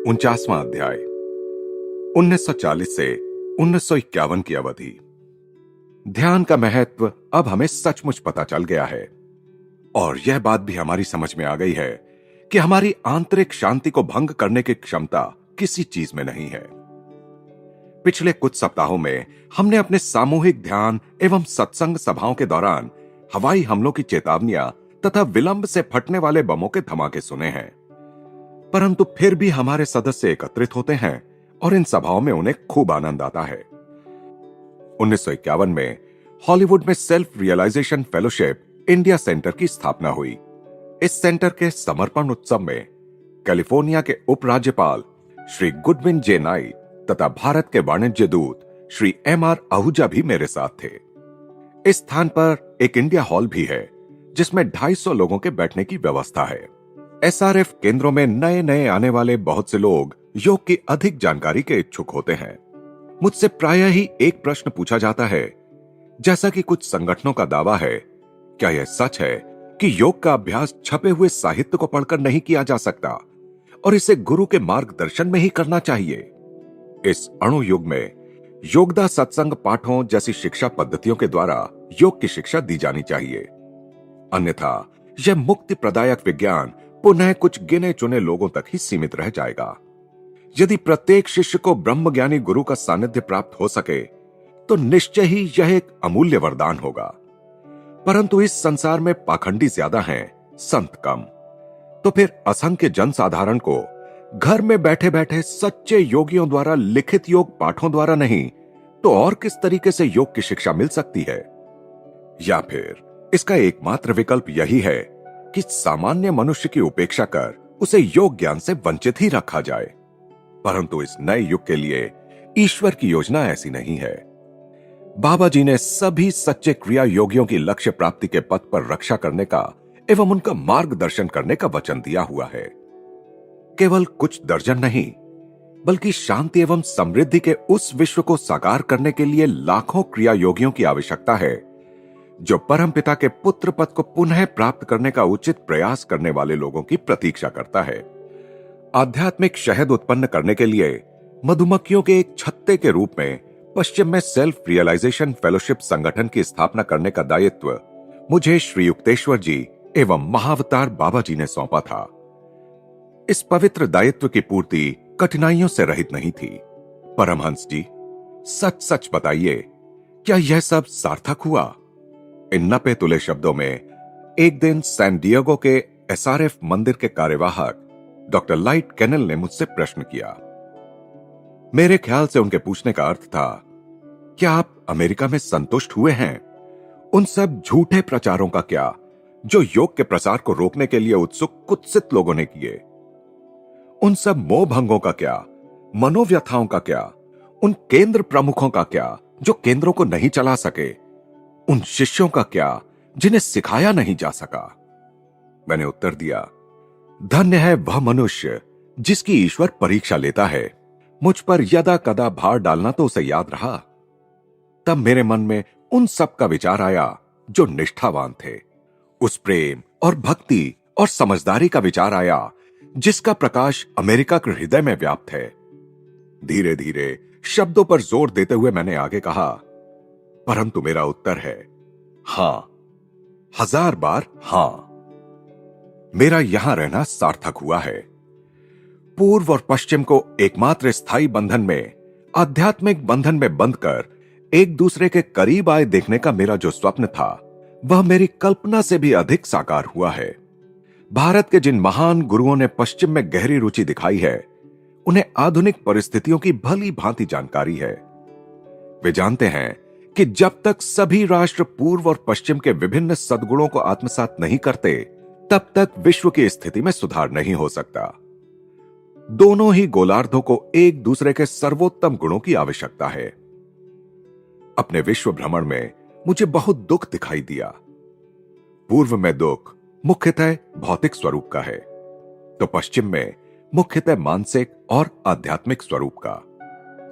49वां अध्याय। 1940 से 1951 की अवधि। ध्यान का महत्व अब हमें सचमुच पता चल गया है और यह बात भी हमारी समझ में आ गई है कि हमारी आंतरिक शांति को भंग करने की क्षमता किसी चीज में नहीं है। पिछले कुछ सप्ताहों में हमने अपने सामूहिक ध्यान एवं सत्संग सभाओं के दौरान हवाई हमलों की चेतावनियां तथा विलंब से फटने वाले बमों के धमाके सुने हैं, परंतु फिर भी हमारे सदस्य एकत्रित होते हैं और इन सभाओं में उन्हें खूब आनंद आता है। 1951 में हॉलीवुड में self realisation fellowship India centre की स्थापना हुई। इस सेंटर के समर्पण उत्सव में कैलिफोर्निया के उपराज्यपाल श्री गुडविन जे नाइट तथा भारत के वाणिज्य दूत श्री एम.आर. आहूजा भी मेरे साथ थे। इस स्थान पर एक इंडिया हॉल भी है जिसमें 250 लोगों के बैठने की व्यवस्था है। एसआरएफ केंद्रों में नए नए आने वाले बहुत से लोग योग की अधिक जानकारी के इच्छुक होते हैं। मुझसे प्रायः ही एक प्रश्न पूछा जाता है, जैसा कि कुछ संगठनों का दावा है, क्या यह सच है कि योग का अभ्यास छपे हुए साहित्य को पढ़कर नहीं किया जा सकता और इसे गुरु के मार्गदर्शन में ही करना चाहिए? इस अणु युग में योगदा सत्संग पाठों जैसी शिक्षा पद्धतियों के द्वारा योग की शिक्षा दी जानी चाहिए, अन्यथा यह मुक्ति प्रदायक विज्ञान पुनः कुछ गिने चुने लोगों तक ही सीमित रह जाएगा। यदि प्रत्येक शिष्य को ब्रह्मज्ञानी गुरु का सानिध्य प्राप्त हो सके तो निश्चय ही यह एक अमूल्य वरदान होगा। परंतु इस संसार में पाखंडी ज्यादा हैं, संत कम। तो फिर असंख्य जनसाधारण को घर में बैठे बैठे सच्चे योगियों द्वारा लिखित योग पाठों द्वारा नहीं तो और किस तरीके से योग की शिक्षा मिल सकती है? या फिर इसका एकमात्र विकल्प यही है कि सामान्य मनुष्य की उपेक्षा कर उसे योग ज्ञान से वंचित ही रखा जाए। परंतु इस नए युग के लिए ईश्वर की योजना ऐसी नहीं है। बाबा जी ने सभी सच्चे क्रिया योगियों की लक्ष्य प्राप्ति के पथ पर रक्षा करने का एवं उनका मार्गदर्शन करने का वचन दिया हुआ है। केवल कुछ दर्जन नहीं, बल्कि शांति एवं समृद्धि के उस विश्व को साकार करने के लिए लाखों क्रिया योगियों की आवश्यकता है, जो परमपिता के पुत्र पद को पुनः प्राप्त करने का उचित प्रयास करने वाले लोगों की प्रतीक्षा करता है। आध्यात्मिक शहद उत्पन्न करने के लिए मधुमक्खियों के एक छत्ते के रूप में पश्चिम में सेल्फ रियलाइजेशन फेलोशिप संगठन की स्थापना करने का दायित्व मुझे श्री युक्तेश्वर जी एवं महाअवतार बाबा जी ने सौंपा था। इस पवित्र दायित्व की पूर्ति कठिनाइयों से रहित नहीं थी। परमहंस जी, सच सच बताइए, क्या यह सब सार्थक हुआ? इन नपे तुले शब्दों में एक दिन सैन डिएगो के एसआरएफ मंदिर के कार्यवाहक डॉक्टर लाइट कैनल ने मुझसे प्रश्न किया। मेरे ख्याल से उनके पूछने का अर्थ था, क्या आप अमेरिका में संतुष्ट हुए हैं? उन सब झूठे प्रचारों का क्या जो योग के प्रसार को रोकने के लिए उत्सुक कुत्सित लोगों ने किए? उन सब मोहभंगों का क्या, मनोव्यथाओं का क्या, उन केंद्र प्रमुखों का क्या जो केंद्रों को नहीं चला सके, उन शिष्यों का क्या जिन्हें सिखाया नहीं जा सका? मैंने उत्तर दिया, धन्य है वह मनुष्य जिसकी ईश्वर परीक्षा लेता है। मुझ पर यदा कदा भार डालना तो उसे याद रहा। तब मेरे मन में उन सब का विचार आया जो निष्ठावान थे। उस प्रेम और भक्ति और समझदारी का विचार आया जिसका प्रकाश अमेरिका के हृदय में व्याप्त है। धीरे धीरे शब्दों पर जोर देते हुए मैंने आगे कहा, परंतु मेरा उत्तर है हां, 1000 बार हां। मेरा यहां रहना सार्थक हुआ है। पूर्व और पश्चिम को एकमात्र स्थायी बंधन में, आध्यात्मिक बंधन में बंधकर एक दूसरे के करीब आए देखने का मेरा जो स्वप्न था, वह मेरी कल्पना से भी अधिक साकार हुआ है। भारत के जिन महान गुरुओं ने पश्चिम में गहरी रुचि दिखाई है, उन्हें आधुनिक परिस्थितियों की भली भांति जानकारी है। वे जानते हैं कि जब तक सभी राष्ट्र पूर्व और पश्चिम के विभिन्न सद्गुणों को आत्मसात नहीं करते, तब तक विश्व की स्थिति में सुधार नहीं हो सकता। दोनों ही गोलार्धों को एक दूसरे के सर्वोत्तम गुणों की आवश्यकता है। अपने विश्व भ्रमण में मुझे बहुत दुख दिखाई दिया। पूर्व में दुख मुख्यतः भौतिक स्वरूप का है, तो पश्चिम में मुख्यतः मानसिक और आध्यात्मिक स्वरूप का।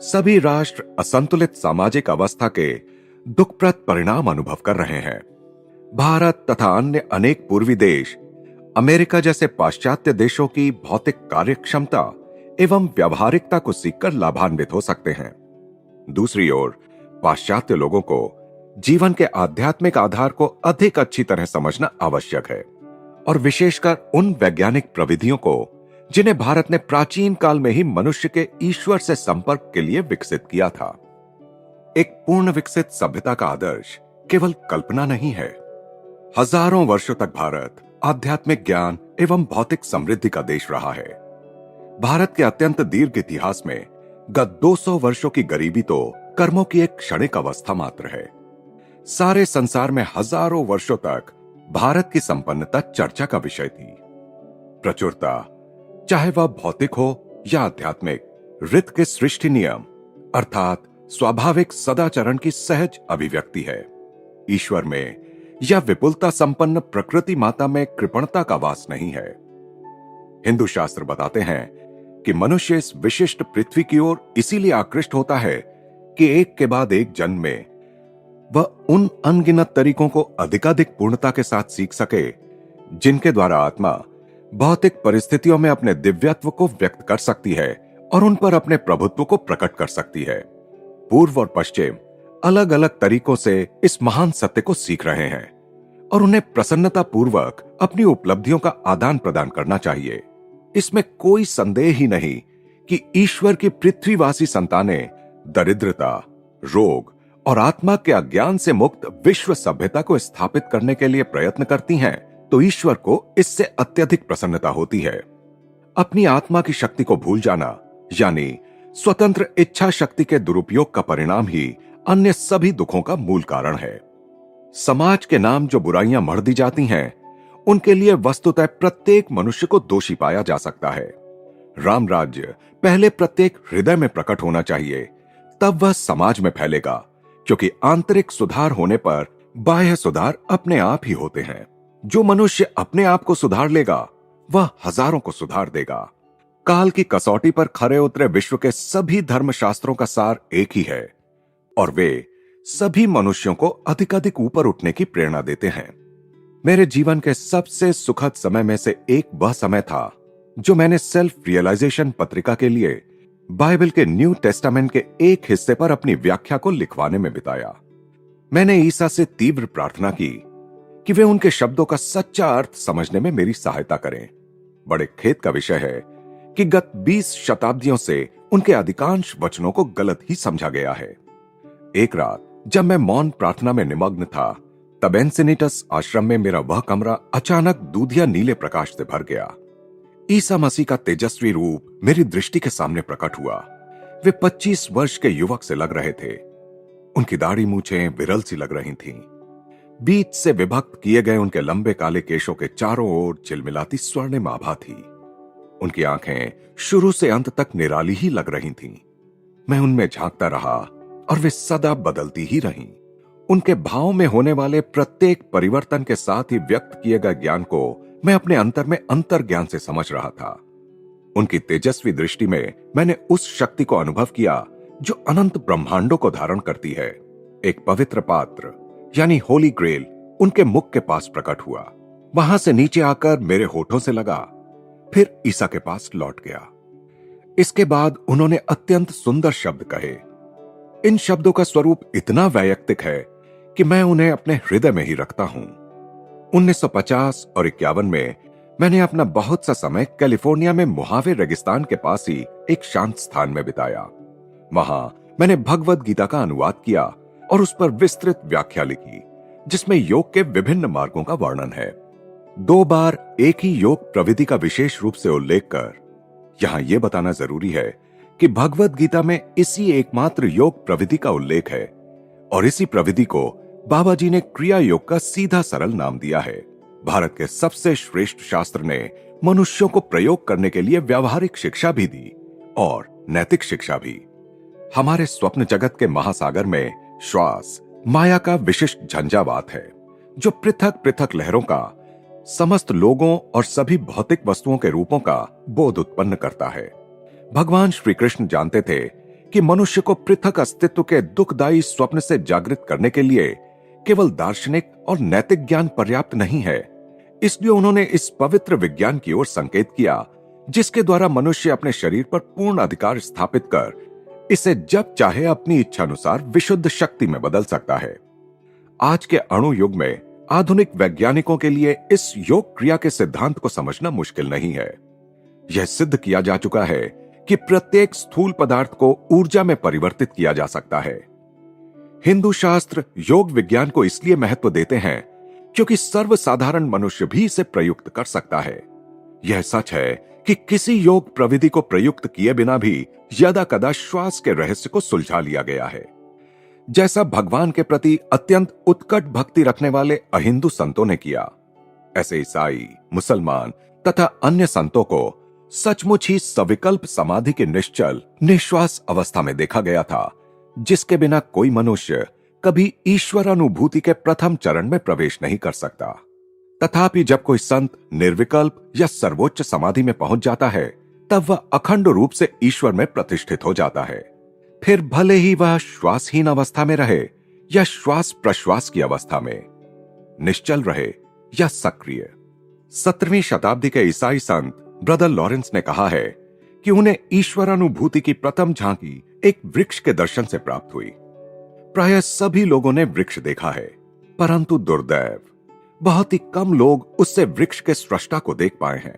सभी राष्ट्र असंतुलित सामाजिक अवस्था के दुखप्रद परिणाम अनुभव कर रहे हैं। भारत तथा अन्य अनेक पूर्वी देश अमेरिका जैसे पाश्चात्य देशों की भौतिक कार्यक्षमता एवं व्यावहारिकता को सीखकर लाभान्वित हो सकते हैं। दूसरी ओर पाश्चात्य लोगों को जीवन के आध्यात्मिक आधार को अधिक अच्छी तरह समझना आवश्यक है, और विशेषकर उन वैज्ञानिक प्रविधियों को जिन्हें भारत ने प्राचीन काल में ही मनुष्य के ईश्वर से संपर्क के लिए विकसित किया था। एक पूर्ण विकसित सभ्यता का आदर्श केवल कल्पना नहीं है। हजारों वर्षों तक भारत आध्यात्मिक ज्ञान एवं भौतिक समृद्धि का देश रहा है। भारत के अत्यंत दीर्घ इतिहास में गत 200 वर्षों की गरीबी तो कर्मों की एक क्षणिक अवस्था मात्र है। सारे संसार में हजारों वर्षों तक भारत की संपन्नता चर्चा का विषय थी। प्रचुरता, चाहे वह भौतिक हो या आध्यात्मिक, ऋत के सृष्टि नियम अर्थात स्वाभाविक सदाचरण की सहज अभिव्यक्ति है। ईश्वर में या विपुलता संपन्न प्रकृति माता में कृपणता का वास नहीं है। हिंदू शास्त्र बताते हैं कि मनुष्य इस विशिष्ट पृथ्वी की ओर इसीलिए आकृष्ट होता है कि एक के बाद एक जन्म में वह उन अनगिनत तरीकों को अधिकाधिक पूर्णता के साथ सीख सके जिनके द्वारा आत्मा भौतिक परिस्थितियों में अपने दिव्यत्व को व्यक्त कर सकती है और उन पर अपने प्रभुत्व को प्रकट कर सकती है। पूर्व और पश्चिम अलग अलग तरीकों से इस महान सत्य को सीख रहे हैं और उन्हें प्रसन्नता पूर्वक अपनी उपलब्धियों का आदान प्रदान करना चाहिए। इसमें कोई संदेह ही नहीं कि ईश्वर की पृथ्वीवासी संतानें दरिद्रता, रोग और आत्मा के अज्ञान से मुक्त विश्व सभ्यता को स्थापित करने के लिए प्रयत्न करती हैं, तो ईश्वर को इससे अत्यधिक प्रसन्नता होती है। अपनी आत्मा की शक्ति को भूल जाना यानी स्वतंत्र इच्छा शक्ति के दुरुपयोग का परिणाम ही अन्य सभी दुखों का मूल कारण है। समाज के नाम जो बुराइयां मढ़ दी जाती हैं, उनके लिए वस्तुतः प्रत्येक मनुष्य को दोषी पाया जा सकता है। राम राज्य पहले प्रत्येक हृदय में प्रकट होना चाहिए, तब वह समाज में फैलेगा, क्योंकि आंतरिक सुधार होने पर बाह्य सुधार अपने आप ही होते हैं। जो मनुष्य अपने आप को सुधार लेगा वह हजारों को सुधार देगा। काल की कसौटी पर खरे उतरे विश्व के सभी धर्मशास्त्रों का सार एक ही है और वे सभी मनुष्यों को अधिकाधिक ऊपर उठने की प्रेरणा देते हैं। मेरे जीवन के सबसे सुखद समय में से एक वह समय था जो मैंने सेल्फ रियलाइजेशन पत्रिका के लिए बाइबल के न्यू टेस्टामेंट के एक हिस्से पर अपनी व्याख्या को लिखवाने में बिताया। मैंने ईसा से तीव्र प्रार्थना की कि वे उनके शब्दों का सच्चा अर्थ समझने में मेरी सहायता करें। बड़े खेद का विषय है कि गत 20 शताब्दियों से उनके अधिकांश वचनों को गलत ही समझा गया है। एक रात जब मैं मौन प्रार्थना में निमग्न था, तब एन्सेनिटस आश्रम में मेरा वह कमरा अचानक दूधिया नीले प्रकाश से भर गया। ईसा मसीह का तेजस्वी रूप मेरी दृष्टि के सामने प्रकट हुआ। वे 25 वर्ष के युवक से लग रहे थे। उनकी दाढ़ी मूछें विरल सी लग रही थीं। बीच से विभक्त किए गए उनके लंबे काले केशों के चारों ओर चिलमिलाती स्वर्णिम आभा थी। उनकी आंखें शुरू से अंत तक निराली ही लग रही थीं। मैं उनमें झांकता रहा और वे सदा बदलती ही रहीं। उनके भाव में होने वाले प्रत्येक परिवर्तन के साथ ही व्यक्त किए गए ज्ञान को मैं अपने अंतर में अंतर ज्ञान से समझ रहा था। उनकी तेजस्वी दृष्टि में मैंने उस शक्ति को अनुभव किया जो अनंत ब्रह्मांडों को धारण करती है। एक पवित्र पात्र यानी होली ग्रेल उनके मुख के पास प्रकट हुआ। वहां से नीचे आकर मेरे होठों से लगा, फिर ईसा के पास लौट गया। इसके बाद उन्होंने अत्यंत सुंदर शब्द कहे। इन शब्दों का स्वरूप इतना वैयक्तिक है कि मैं उन्हें अपने हृदय में ही रखता हूं। 1950 और 51 में मैंने अपना बहुत सा समय कैलिफोर्निया में मोहावे रेगिस्तान के पास ही एक शांत स्थान में बिताया। वहां मैंने भगवद गीता का अनुवाद किया और उस पर विस्तृत व्याख्या लिखी, जिसमें योग के विभिन्न मार्गों का वर्णन है। 2 बार एक ही योग प्रविधि का विशेष रूप से उल्लेख कर यहां यह बताना जरूरी है कि भगवद गीता में इसी एकमात्र योग प्रविधि का उल्लेख है और इसी प्रविधि को बाबा जी ने क्रिया योग का सीधा सरल नाम दिया है। भारत के सबसे श्रेष्ठ शास्त्र ने मनुष्यों को प्रयोग करने के लिए व्यावहारिक शिक्षा भी दी और नैतिक शिक्षा भी। हमारे स्वप्न जगत के महासागर में श्वास माया का विशिष्ट झंझावात है, जो पृथक पृथक लहरों का समस्त लोगों और सभी भौतिक वस्तुओं के रूपों का बोध उत्पन्न करता है। भगवान श्री कृष्ण जानते थे कि मनुष्य को पृथक अस्तित्व के दुखदायी स्वप्न से जागृत करने के लिए केवल दार्शनिक और नैतिक ज्ञान पर्याप्त नहीं है। इसलिए उन्होंने इस पवित्र विज्ञान की ओर संकेत किया जिसके द्वारा मनुष्य अपने शरीर पर पूर्ण अधिकार स्थापित कर इसे जब चाहे अपनी इच्छा अनुसार विशुद्ध शक्ति में बदल सकता है। आज के अणु युग में आधुनिक वैज्ञानिकों के लिए इस योग क्रिया के सिद्धांत को समझना मुश्किल नहीं है। यह सिद्ध किया जा चुका है कि प्रत्येक स्थूल पदार्थ को ऊर्जा में परिवर्तित किया जा सकता है। हिंदू शास्त्र योग विज्ञान को इसलिए महत्व देते हैं क्योंकि सर्वसाधारण मनुष्य भी इसे प्रयुक्त कर सकता है। यह सच है कि किसी योग प्रविधि को प्रयुक्त किए बिना भी यदा कदा श्वास के रहस्य को सुलझा लिया गया है। जैसा भगवान के प्रति अत्यंत उत्कट भक्ति रखने वाले अहिंदू संतों ने किया, ऐसे ईसाई, मुसलमान तथा अन्य संतों को सचमुच ही सविकल्प समाधि के निश्चल निश्वास अवस्था में देखा गया था, जिसके बिना कोई मनुष्य कभी ईश्वर अनुभूति के प्रथम चरण में प्रवेश नहीं कर सकता। तथापि जब कोई संत निर्विकल्प या सर्वोच्च समाधि में पहुंच जाता है, तब वह अखंड रूप से ईश्वर में प्रतिष्ठित हो जाता है। फिर भले ही वह श्वासहीन अवस्था में रहे या श्वास प्रश्वास की अवस्था में, निश्चल रहे या सक्रिय। 17वीं शताब्दी के ईसाई संत ब्रदर लॉरेंस ने कहा है कि उन्हें ईश्वर अनुभूति की प्रथम झांकी एक वृक्ष के दर्शन से प्राप्त हुई। प्रायः सभी लोगों ने वृक्ष देखा है, परंतु दुर्दैव बहुत ही कम लोग उससे वृक्ष के सृष्टा को देख पाए हैं।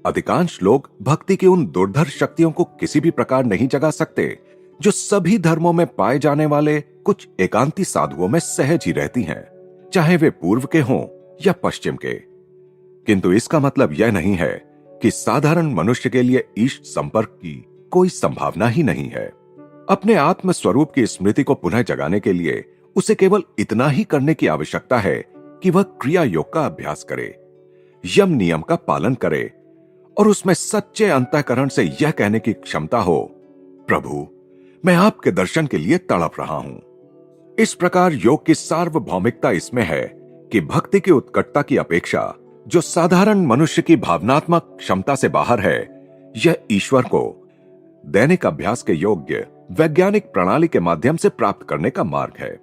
अधिकांश लोग भक्ति की उन दुर्धर शक्तियों को किसी भी प्रकार नहीं जगा सकते जो सभी धर्मों में पाए जाने वाले कुछ एकांती साधुओं में सहज ही रहती हैं, चाहे वे पूर्व के हों या पश्चिम के। किंतु इसका मतलब यह नहीं है कि साधारण मनुष्य के लिए ईष्ट संपर्क की कोई संभावना ही नहीं है। अपने आत्म स्वरूप की स्मृति को पुनः जगाने के लिए उसे केवल इतना ही करने की आवश्यकता है कि वह क्रिया योग का अभ्यास करे, यम नियम का पालन करे और उसमें सच्चे अंतःकरण से यह कहने की क्षमता हो, प्रभु मैं आपके दर्शन के लिए तड़प रहा हूं। इस प्रकार योग की सार्वभौमिकता इसमें है कि भक्ति की उत्कटता की अपेक्षा जो साधारण मनुष्य की भावनात्मक क्षमता से बाहर है, यह ईश्वर को दैनिक अभ्यास के योग्य वैज्ञानिक प्रणाली के माध्यम से प्राप्त करने का मार्ग है।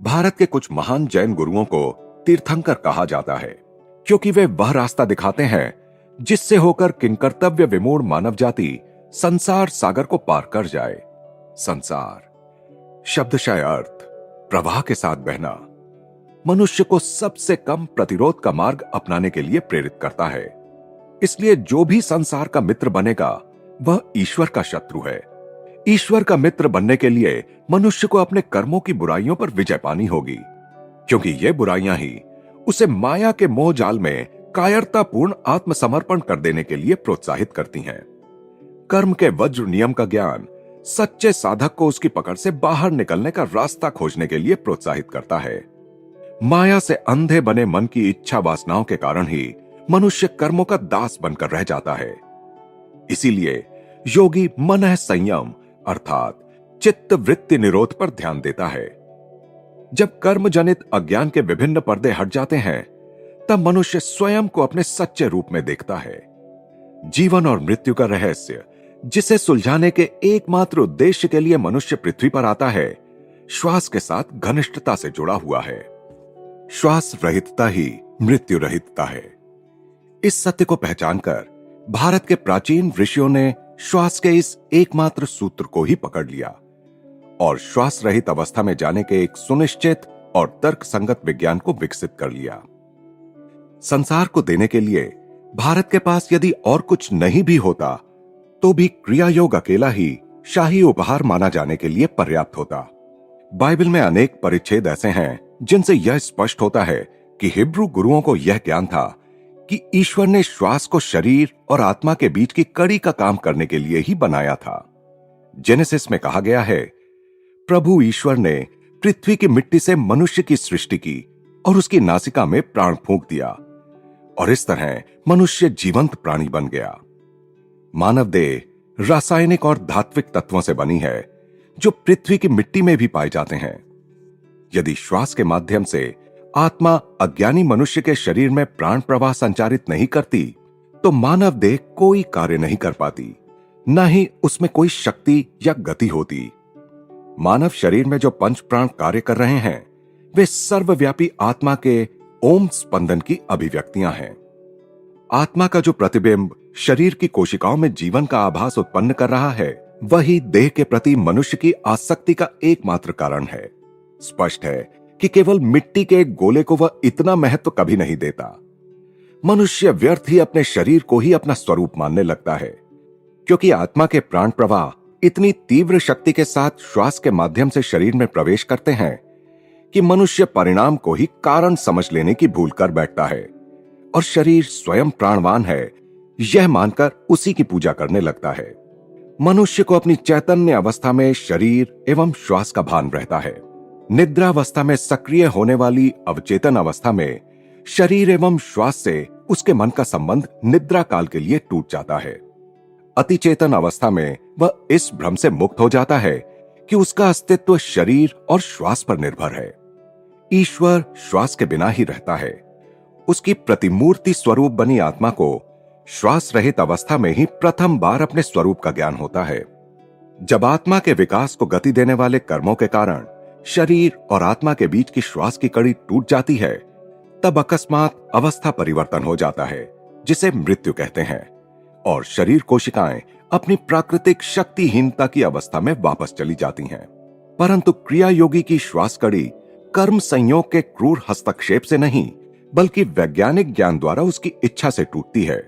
भारत के कुछ महान जैन गुरुओं को तीर्थंकर कहा जाता है क्योंकि वे वह रास्ता दिखाते हैं जिससे होकर किंकर्तव्य विमूढ़ मानव जाति संसार सागर को पार कर जाए। संसार शब्दशः अर्थ प्रवाह के साथ बहना मनुष्य को सबसे कम प्रतिरोध का मार्ग अपनाने के लिए प्रेरित करता है। इसलिए जो भी संसार का मित्र बनेगा वह ईश्वर का शत्रु है। ईश्वर का मित्र बनने के लिए मनुष्य को अपने कर्मों की बुराइयों पर विजय पानी होगी, क्योंकि ये बुराइयां ही उसे माया के मोह जाल में कायरतापूर्ण आत्मसमर्पण कर देने के लिए प्रोत्साहित करती हैं। कर्म के वज्र नियम का ज्ञान सच्चे साधक को उसकी पकड़ से बाहर निकलने का रास्ता खोजने के लिए प्रोत्साहित करता है। माया से अंधे बने मन की इच्छा वासनाओं के कारण ही मनुष्य कर्मों का दास बनकर रह जाता है। इसीलिए योगी मनः संयम अर्थात चित्त वृत्ति निरोध पर ध्यान देता है। जब कर्म जनित अज्ञान के विभिन्न पर्दे हट जाते हैं, तब मनुष्य स्वयं को अपने सच्चे रूप में देखता है। जीवन और मृत्यु का रहस्य जिसे सुलझाने के एकमात्र उद्देश्य के लिए मनुष्य पृथ्वी पर आता है, श्वास के साथ घनिष्ठता से जुड़ा हुआ है। श्वास रहितता ही मृत्यु रहितता है। इस सत्य को पहचानकर भारत के प्राचीन ऋषियों ने श्वास के इस एकमात्र सूत्र को ही पकड़ लिया और श्वास रहित अवस्था में जाने के एक सुनिश्चित और तर्कसंगत विज्ञान को विकसित कर लिया। संसार को देने के लिए भारत के पास यदि और कुछ नहीं भी होता, तो भी क्रिया योग अकेला ही शाही उपहार माना जाने के लिए पर्याप्त होता। बाइबल में अनेक परिच्छेद ऐसे हैं जिनसे यह स्पष्ट होता है कि हिब्रू गुरुओं को यह ज्ञान था कि ईश्वर ने श्वास को शरीर और आत्मा के बीच की कड़ी का काम करने के लिए ही बनाया था। जेनेसिस में कहा गया है, प्रभु ईश्वर ने पृथ्वी की मिट्टी से मनुष्य की सृष्टि की और उसकी नासिका में प्राण फूंक दिया और इस तरह मनुष्य जीवंत प्राणी बन गया। मानव देह रासायनिक और धात्विक तत्वों से बनी है जो पृथ्वी की मिट्टी में भी पाए जाते हैं। यदि श्वास के माध्यम से आत्मा अज्ञानी मनुष्य के शरीर में प्राण प्रवाह संचारित नहीं करती, तो मानव देह कोई कार्य नहीं कर पाती, न ही उसमें कोई शक्ति या गति होती। मानव शरीर में जो पंच प्राण कार्य कर रहे हैं, वे सर्वव्यापी आत्मा के ओम स्पंदन की अभिव्यक्तियां हैं। आत्मा का जो प्रतिबिंब शरीर की कोशिकाओं में जीवन का आभास उत्पन्न कर रहा है, वही देह के प्रति मनुष्य की आसक्ति का एकमात्र कारण है। स्पष्ट है कि केवल मिट्टी के एक गोले को वह इतना महत्व कभी नहीं देता। मनुष्य व्यर्थ ही अपने शरीर को ही अपना स्वरूप मानने लगता है, क्योंकि आत्मा के प्राण प्रवाह इतनी तीव्र शक्ति के साथ श्वास के माध्यम से शरीर में प्रवेश करते हैं कि मनुष्य परिणाम को ही कारण समझ लेने की भूल कर बैठता है और शरीर स्वयं प्राणवान है यह मानकर उसी की पूजा करने लगता है। मनुष्य को अपनी चैतन्य अवस्था में शरीर एवं श्वास का भान रहता है। निद्रावस्था में सक्रिय होने वाली अवचेतन अवस्था में शरीर एवं श्वास से उसके मन का संबंध निद्रा काल के लिए टूट जाता है। अतिचेतन अवस्था में वह इस भ्रम से मुक्त हो जाता है कि उसका अस्तित्व शरीर और श्वास पर निर्भर है। ईश्वर श्वास के बिना ही रहता है। उसकी प्रतिमूर्ति स्वरूप बनी आत्मा को श्वास रहित अवस्था में ही प्रथम बार अपने स्वरूप का ज्ञान होता है। जब आत्मा के विकास को गति देने वाले कर्मों के कारण शरीर और आत्मा के बीच की श्वास की कड़ी टूट जाती है, तब अकस्मात अवस्था परिवर्तन हो जाता है, जिसे मृत्यु कहते हैं, और शरीर कोशिकाएं अपनी प्राकृतिक शक्तिहीनता की अवस्था में वापस चली जाती हैं। परंतु क्रिया योगी की श्वास कड़ी कर्म संयोग के क्रूर हस्तक्षेप से नहीं, बल्कि वैज्ञानिक ज्ञान द्वारा उसकी इच्छा से टूटती है।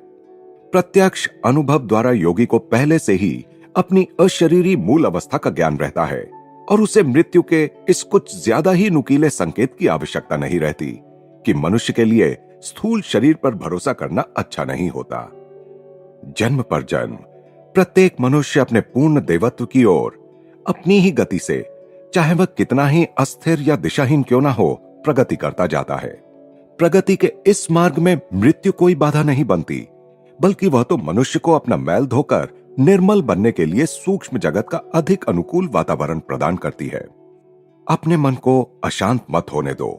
प्रत्यक्ष अनुभव द्वारा योगी को पहले से ही अपनी अशरीरी मूल अवस्था का ज्ञान रहता है और उसे मृत्यु के इस कुछ ज्यादा ही नुकीले संकेत की आवश्यकता नहीं रहती कि मनुष्य के लिए स्थूल शरीर पर भरोसा करना अच्छा नहीं होता। जन्म पर जन्म प्रत्येक मनुष्य अपने पूर्ण देवत्व की ओर अपनी ही गति से, चाहे वह कितना ही अस्थिर या दिशाहीन क्यों ना हो, प्रगति करता जाता है। प्रगति के इस मार्ग में मृत्यु कोई बाधा नहीं बनती, बल्कि वह तो मनुष्य को अपना मैल धोकर निर्मल बनने के लिए सूक्ष्म जगत का अधिक अनुकूल वातावरण प्रदान करती है। अपने मन को अशांत मत होने दो।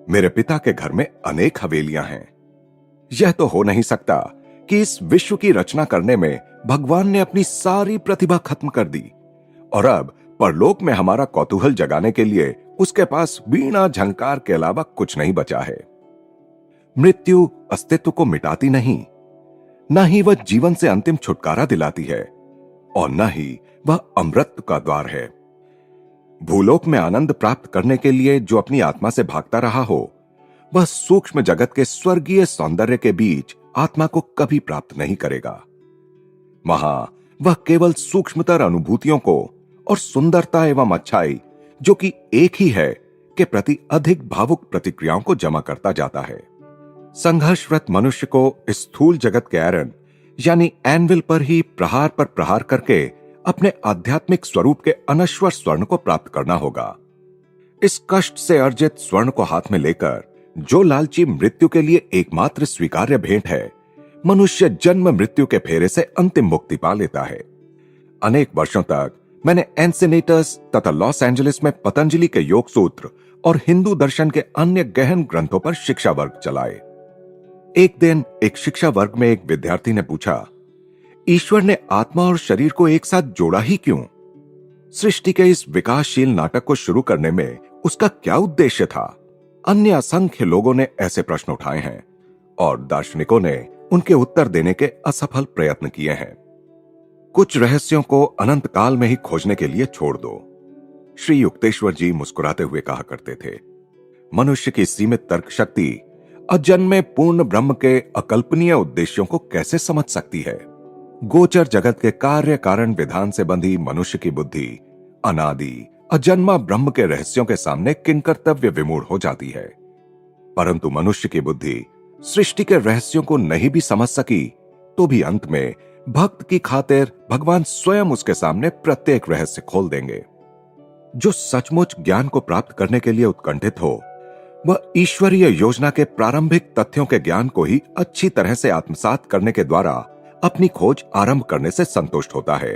मेरे पिता के घर में अनेक हवेलियां हैं। यह तो हो नहीं सकता कि इस विश्व की रचना करने में भगवान ने अपनी सारी प्रतिभा खत्म कर दी और अब परलोक में हमारा कौतूहल जगाने के लिए उसके पास वीणा झंकार के अलावा कुछ नहीं बचा है। मृत्यु अस्तित्व को मिटाती नहीं, न ही वह जीवन से अंतिम छुटकारा दिलाती है और न ही वह अमृत का द्वार है। भूलोक में आनंद प्राप्त करने के लिए जो अपनी आत्मा से भागता रहा हो, वह सूक्ष्म जगत के स्वर्गीय सौंदर्य के बीच आत्मा को कभी प्राप्त नहीं करेगा। वहां वह केवल सूक्ष्मतर अनुभूतियों को और सुंदरता एवं अच्छाई, जो कि एक ही है, के प्रति अधिक भावुक प्रतिक्रियाओं को जमा करता जाता है। संघर्षरत मनुष्य को स्थूल जगत के एरन यानी एनविल पर ही प्रहार पर प्रहार करके अपने आध्यात्मिक स्वरूप के अनश्वर स्वर्ण को प्राप्त करना होगा। इस कष्ट से अर्जित स्वर्ण को हाथ में लेकर जो लालची मृत्यु के लिए एकमात्र स्वीकार्य भेंट है, मनुष्य जन्म मृत्यु के फेरे से अंतिम मुक्ति पा लेता है। अनेक वर्षों तक मैंने एंसेनेटस तथा लॉस एंजलिस में पतंजलि के योग सूत्र और हिंदू दर्शन के अन्य गहन ग्रंथों पर शिक्षा वर्ग चलाए। एक दिन एक शिक्षा वर्ग में एक विद्यार्थी ने पूछा, ईश्वर ने आत्मा और शरीर को एक साथ जोड़ा ही क्यों? सृष्टि के इस विकासशील नाटक को शुरू करने में उसका क्या उद्देश्य था? अन्य असंख्य लोगों ने ऐसे प्रश्न उठाए हैं और दार्शनिकों ने उनके उत्तर देने के असफल प्रयत्न किए हैं। कुछ रहस्यों को अनंत काल में ही खोजने के लिए छोड़ दो। श्री युक्तेश्वर जी मुस्कुराते हुए कहा करते थे, मनुष्य की सीमित तर्क शक्ति अजन्मे पूर्ण ब्रह्म के अकल्पनीय उद्देश्यों को कैसे समझ सकती है? गोचर जगत के कार्य कारण विधान से बंधी मनुष्य की बुद्धि अनादि अजन्मा ब्रह्म के रहस्यों के सामने किंकर्तव्य विमूढ़ हो जाती है। परंतु मनुष्य की बुद्धि सृष्टि के रहस्यों को नहीं भी समझ सकी तो भी अंत में भक्त की खातिर भगवान स्वयं उसके सामने प्रत्येक रहस्य खोल देंगे। जो सचमुच ज्ञान को प्राप्त करने के लिए उत्कंठित हो, वह ईश्वरीय योजना के प्रारंभिक तथ्यों के ज्ञान को ही अच्छी तरह से आत्मसात करने के द्वारा अपनी खोज आरंभ करने से संतुष्ट होता है।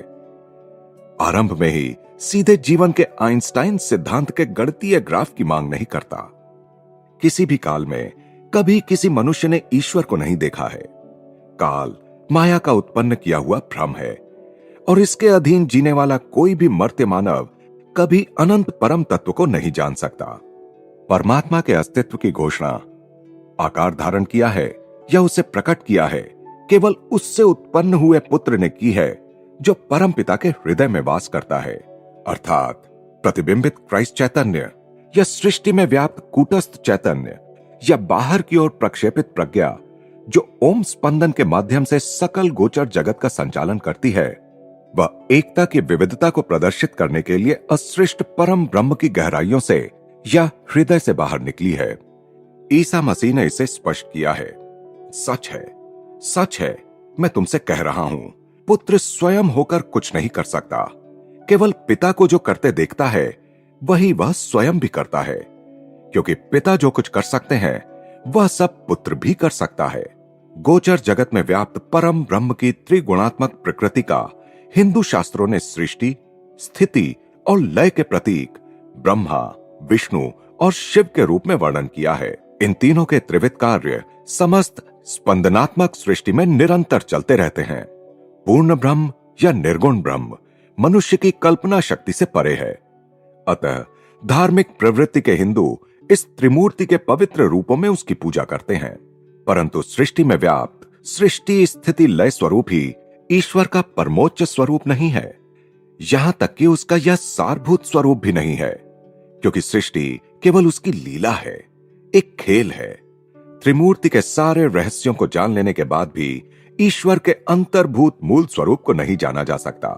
आरंभ में ही सीधे जीवन के आइंस्टाइन सिद्धांत के गणितीय ग्राफ की मांग नहीं करता। किसी भी काल में कभी किसी मनुष्य ने ईश्वर को नहीं देखा है। काल माया का उत्पन्न किया हुआ भ्रम है और इसके अधीन जीने वाला कोई भी मर्त्य मानव कभी अनंत परम तत्व को नहीं जान सकता। परमात्मा के अस्तित्व की घोषणा आकार धारण किया है या उसे प्रकट किया है, केवल उससे उत्पन्न हुए पुत्र ने की है जो परम पिता के हृदय में वास करता है, अर्थात प्रतिबिंबित क्राइस्ट चैतन्य या सृष्टि में व्याप्त कूटस्थ चैतन्य या बाहर की ओर प्रक्षेपित प्रज्ञा जो ओम स्पंदन के माध्यम से सकल गोचर जगत का संचालन करती है, वह एकता की विविधता को प्रदर्शित करने के लिए असृष्ट परम ब्रह्म की गहराइयों से या हृदय से बाहर निकली है। ईसा मसीह ने इसे स्पष्ट किया है। सच है, सच है, मैं तुमसे कह रहा हूं, पुत्र स्वयं होकर कुछ नहीं कर सकता, केवल पिता को जो करते देखता है वही वह स्वयं भी करता है, क्योंकि पिता जो कुछ कर सकते हैं वह सब पुत्र भी कर सकता है। गोचर जगत में व्याप्त परम ब्रह्म की त्रिगुणात्मक प्रकृति का हिंदू शास्त्रों ने सृष्टि, स्थिति और लय के प्रतीक ब्रह्मा, विष्णु और शिव के रूप में वर्णन किया है। इन तीनों के त्रिविध कार्य समस्त स्पंदनात्मक सृष्टि में निरंतर चलते रहते हैं। पूर्ण ब्रह्म या निर्गुण ब्रह्म मनुष्य की कल्पना शक्ति से परे है। अतः धार्मिक प्रवृत्ति के हिंदू इस त्रिमूर्ति के पवित्र रूपों में उसकी पूजा करते हैं, परंतु सृष्टि में व्याप्त सृष्टि स्थिति लय स्वरूप ही ईश्वर का परमोच्च स्वरूप नहीं है। यहां तक कि उसका यह सारभूत स्वरूप भी नहीं है, क्योंकि सृष्टि केवल उसकी लीला है, एक खेल है। त्रिमूर्ति के सारे रहस्यों को जान लेने के बाद भी ईश्वर के अंतर्भूत मूल स्वरूप को नहीं जाना जा सकता,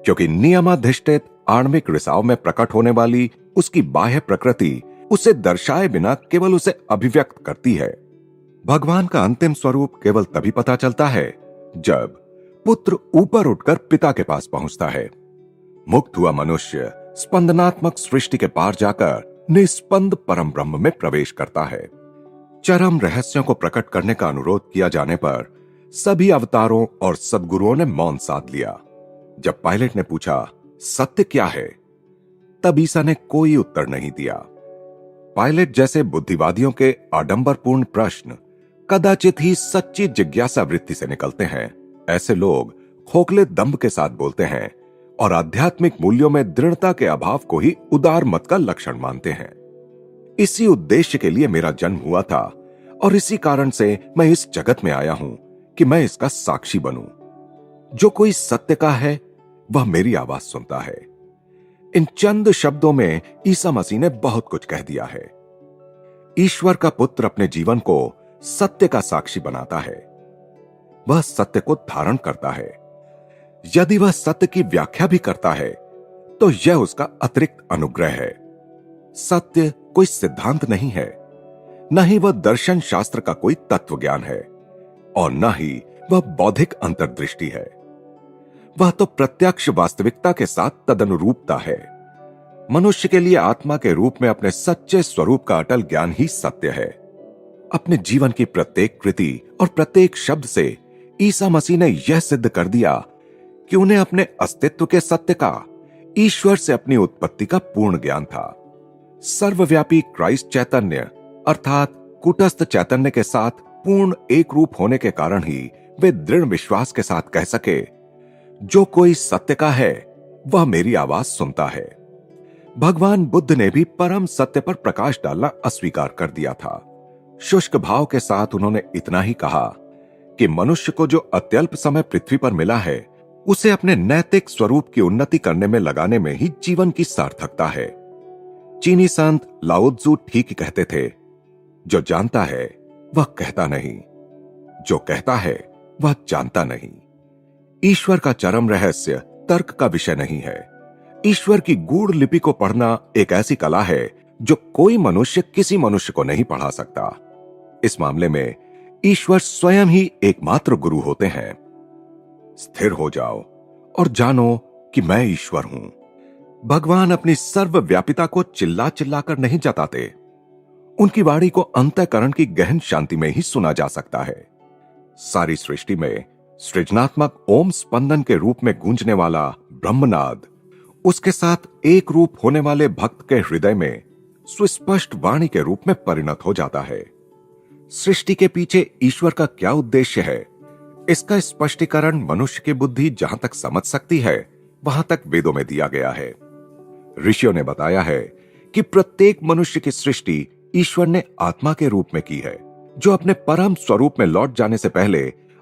क्योंकि नियमाधिष्ठित आणविक रिसाव में प्रकट होने वाली उसकी बाह्य प्रकृति उसे दर्शाए बिना केवल उसे अभिव्यक्त करती है। भगवान का अंतिम स्वरूप केवल तभी पता चलता है जब पुत्र ऊपर उठकर पिता के पास पहुंचता है। मुक्त हुआ मनुष्य स्पंदनात्मक सृष्टि के पार जाकर निस्पंद परम ब्रह्म में प्रवेश करता है। चरम रहस्यों को प्रकट करने का अनुरोध किया जाने पर सभी अवतारों और सद्गुरुओं ने मौन साध लिया। जब पायलट ने पूछा, सत्य क्या है, तब ईसा ने कोई उत्तर नहीं दिया। पायलट जैसे बुद्धिवादियों के आडंबरपूर्ण प्रश्न कदाचित ही सच्ची जिज्ञासा वृत्ति से निकलते हैं। ऐसे लोग खोखले दंभ के साथ बोलते हैं और आध्यात्मिक मूल्यों में दृढ़ता के अभाव को ही उदार मत का लक्षण मानते हैं। इसी उद्देश्य के लिए मेरा जन्म हुआ था और इसी कारण से मैं इस जगत में आया हूं कि मैं इसका साक्षी बनूं। जो कोई सत्य का है वह मेरी आवाज सुनता है। इन चंद शब्दों में ईसा मसीह ने बहुत कुछ कह दिया है। ईश्वर का पुत्र अपने जीवन को सत्य का साक्षी बनाता है। वह सत्य को धारण करता है। यदि वह सत्य की व्याख्या भी करता है तो यह उसका अतिरिक्त अनुग्रह है। सत्य कोई सिद्धांत नहीं है, न ही वह दर्शन शास्त्र का कोई तत्व ज्ञान है, और न ही वह बौद्धिक अंतर्दृष्टि है। वह तो प्रत्यक्ष वास्तविकता के साथ तदनुरूपता है। मनुष्य के लिए आत्मा के रूप में अपने सच्चे स्वरूप का अटल ज्ञान ही सत्य है। अपने जीवन की प्रत्येक कृति और प्रत्येक शब्द से ईसा मसीह ने यह सिद्ध कर दिया कि उन्हें अपने अस्तित्व के सत्य का, ईश्वर से अपनी उत्पत्ति का पूर्ण ज्ञान था। सर्वव्यापी क्राइस्ट चैतन्य अर्थात कूटस्थ चैतन्य के साथ पूर्ण एक रूप होने के कारण ही वे दृढ़ विश्वास के साथ कह सके, जो कोई सत्य का है वह मेरी आवाज सुनता है। भगवान बुद्ध ने भी परम सत्य पर प्रकाश डालना अस्वीकार कर दिया था। शुष्क भाव के साथ उन्होंने इतना ही कहा कि मनुष्य को जो अत्यल्प समय पृथ्वी पर मिला है उसे अपने नैतिक स्वरूप की उन्नति करने में लगाने में ही जीवन की सार्थकता है। चीनी संत लाओ त्सु ठीक ही कहते थे, जो जानता है वह कहता नहीं, जो कहता है वह जानता नहीं। ईश्वर का चरम रहस्य तर्क का विषय नहीं है। ईश्वर की गूढ़ लिपि को पढ़ना एक ऐसी कला है जो कोई मनुष्य किसी मनुष्य को नहीं पढ़ा सकता। इस मामले में ईश्वर स्वयं ही एकमात्र गुरु होते हैं। स्थिर हो जाओ और जानो कि मैं ईश्वर हूं। भगवान अपनी सर्वव्यापिता को चिल्ला चिल्लाकर नहीं जताते। उनकी वाणी को अंतःकरण की गहन शांति में ही सुना जा सकता है। सारी सृष्टि में सृजनात्मक ओम स्पंदन के रूप में गूंजने वाला ब्रह्मनाद उसके साथ एक रूप होने वाले भक्त के हृदय में सुस्पष्ट वाणी के रूप में परिणत हो जाता है। सृष्टि के पीछे ईश्वर का क्या उद्देश्य है, इसका स्पष्टीकरण मनुष्य की बुद्धि जहां तक समझ सकती है वहां तक वेदों में दिया गया है। ऋषियों ने बताया है कि प्रत्येक मनुष्य की सृष्टि ईश्वर ने आत्मा के रूप में की है, जो अपने परम स्वरूप में लौट जाने से पहले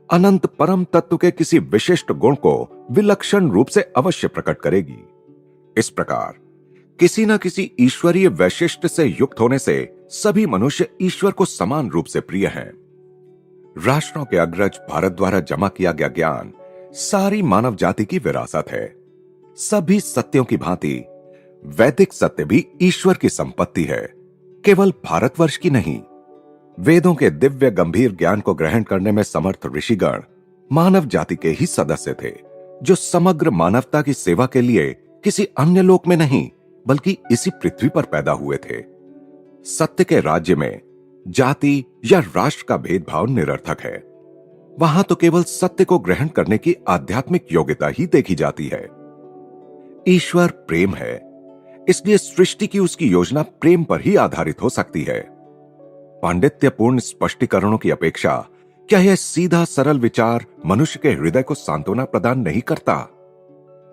अनंत परम तत्व के किसी विशिष्ट गुण को विलक्षण रूप से अवश्य प्रकट करेगी। इस प्रकार किसी न किसी ईश्वरीय वैशिष्ट्य से युक्त होने से सभी मनुष्य ईश्वर को समान रूप से प्रिय हैं। राष्ट्रों के अग्रज भारत द्वारा जमा किया गया ज्ञान सारी मानव जाति की विरासत है। सभी सत्यों की भांति वैदिक सत्य भी ईश्वर की संपत्ति है, केवल भारतवर्ष की नहीं। वेदों के दिव्य गंभीर ज्ञान को ग्रहण करने में समर्थ ऋषिगण मानव जाति के ही सदस्य थे, जो समग्र मानवता की सेवा के लिए किसी अन्य लोक में नहीं बल्कि इसी पृथ्वी पर पैदा हुए थे। सत्य के राज्य में जाति या राष्ट्र का भेदभाव निरर्थक है। वहां तो केवल सत्य को ग्रहण करने की आध्यात्मिक योग्यता ही देखी जाती है। ईश्वर प्रेम है, इसलिए सृष्टि की उसकी योजना प्रेम पर ही आधारित हो सकती है। पांडित्यपूर्ण स्पष्टीकरणों की अपेक्षा क्या यह सीधा सरल विचार मनुष्य के हृदय को सांत्वना प्रदान नहीं करता?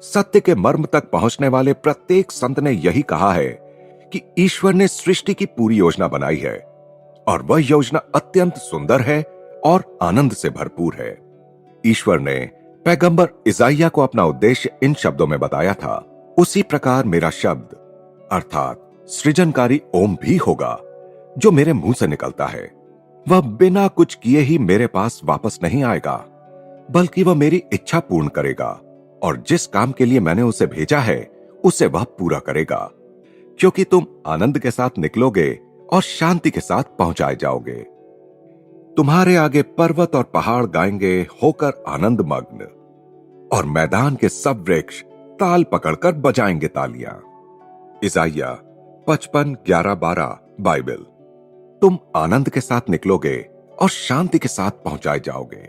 सत्य के मर्म तक पहुंचने वाले प्रत्येक संत ने यही कहा है कि ईश्वर ने सृष्टि की पूरी योजना बनाई है और वह योजना अत्यंत सुंदर है और आनंद से भरपूर है। ईश्वर ने पैगंबर इसाइया को अपना उद्देश्य इन शब्दों में बताया था, उसी प्रकार मेरा शब्द अर्थात सृजनकारी ओम भी होगा जो मेरे मुंह से निकलता है। वह बिना कुछ किए ही मेरे पास वापस नहीं आएगा, बल्कि वह मेरी इच्छा पूर्ण करेगा और जिस काम के लिए मैंने उसे भेजा है उसे वह पूरा करेगा, क्योंकि तुम आनंद के साथ निकलोगे और शांति के साथ पहुंचाए जाओगे। तुम्हारे आगे पर्वत और पहाड़ गाएंगे होकर आनंद मग्न, और मैदान के सब वृक्ष ताल पकड़कर बजाएंगे तालियां। इसाइया 55:11-12 बाइबल। तुम आनंद के साथ निकलोगे और शांति के साथ पहुंचाए जाओगे।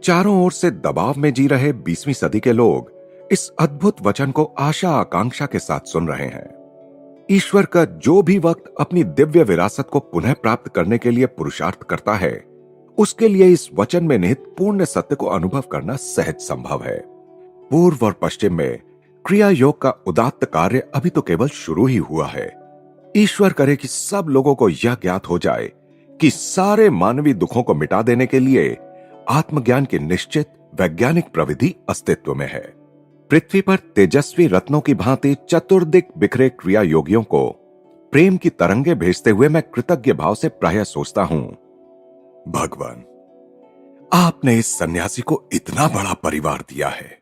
चारों ओर से दबाव में जी रहे 20वीं सदी के लोग इस अद्भुत वचन को आशा आकांक्षा के साथ सुन रहे हैं। ईश्वर का जो भी वक्त अपनी दिव्य विरासत को पुनः प्राप्त करने के लिए पुरुषार्थ करता है, उसके लिए इस वचन में निहित पूर्ण सत्य को अनुभव करना सहज संभव है। पूर्व और पश्चिम में क्रिया योग का उदात्त कार्य अभी तो केवल शुरू ही हुआ है। ईश्वर करे कि सब लोगों को यह ज्ञात हो जाए कि सारे मानवीय दुखों को मिटा देने के लिए आत्मज्ञान की निश्चित वैज्ञानिक प्रविधि अस्तित्व में है। पृथ्वी पर तेजस्वी रत्नों की भांति चतुर्दिक बिखरे क्रिया योगियों को प्रेम की तरंगे भेजते हुए मैं कृतज्ञ भाव से प्रायः सोचता हूं, भगवान, आपने इस सन्यासी को इतना बड़ा परिवार दिया है,